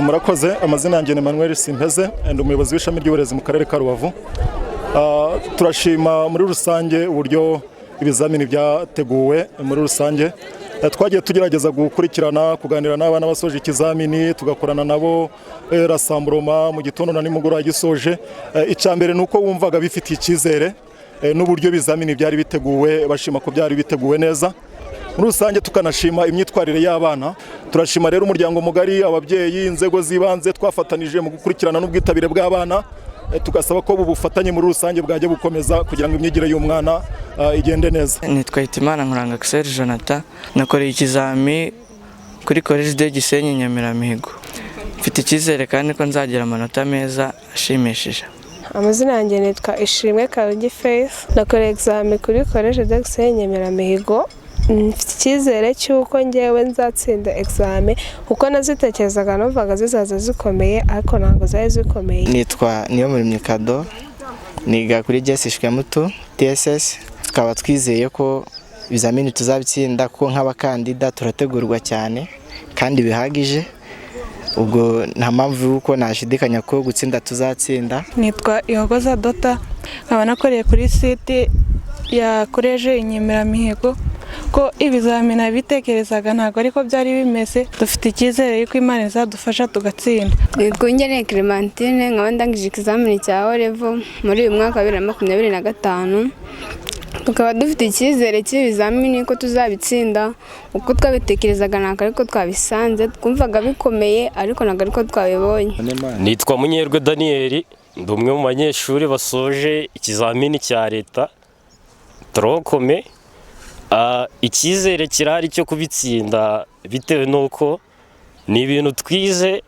Murakoze, amazina yanjye ni Emmanuel Simpeze ndi umuyobozi w'ishami ry'uburezi mu karere ka Rubavu. Turashima muri rusange uburyo ibizamini byateguwe muri rusange. Twagiye tugerageza gukurikirana kuganira n'abana basoje ikizamini, tugakorana nabo rasamburoma mu gitondo na nimugoroba gisoje. Icambere nuko wumvaga bifitiye icyizere n'uburyo bizamini byari biteguwe, bashima ko byari biteguwe neza. Muri rusange tukanashima imyitwarire y'abana. Turashima rero umuryango mugari, ababyeyi, inzego z'ibanze twafatanije mu gukurikirana n'ubwitabire bw'abana. Tugasaba ko bufatanye muri rusange bwajya bukomeza kugira ngo imyigire y'umwana igende neza. Nitwa Hitimana Nkuranga Axel Jonathan, nakoreye ikizami kuri College de Gisenyi Nyamiramihigo. Mfite icyizere kandi ko nzagira amanota meza ashimishije. Amazina yanjye nitwa Ishimwe Karugi Faith, nakoreye examen kuri College de Gisenyi Nyamiramihigo. Mfite icyizere cy'uko ngewe nzatsinda examen kuko nazitekerezaga numvaga zizaza zikomeye ariko ntabwo zari zikomeye. Nitwa Niyomuremyi Kado, niga kuri GSH Muto TSS. Tukaba twizeye ko ibizamini tuzabitsinda kuko nk'abakandida turategurwa cyane kandi bihagije. Ubwo nta mpamvu yuko nashidikanya ko gutsinda tuzatsinda. Nitwa Ihogoza Dota, nkaba nakoreye kuri site ya College Nyamiramihigo. Ko ibizamini bitekerezaga ntabwo ariko byari bimeze, dufite icyizere yuko Imana izadufasha tugatsinda. Rwongere Clementine, nkaba ndangije ikizamini cya O-level muri uyu mwaka wa 2025. Tukaba dufite icyizere cy'ibizamini ko tuzabitsinda, uko twabitekerezaga ntabwo ariko twabisanze, twumvaga bikomeye ariko ntabwo ariko twabibonye. Nitwa Munyerwe Daniel, ndi umwe mu banyeshuri basoje ikizamini cya leta Trokome. Icyizere kirahari cyo kubitsinda bitewe n'uko ni ibintu twize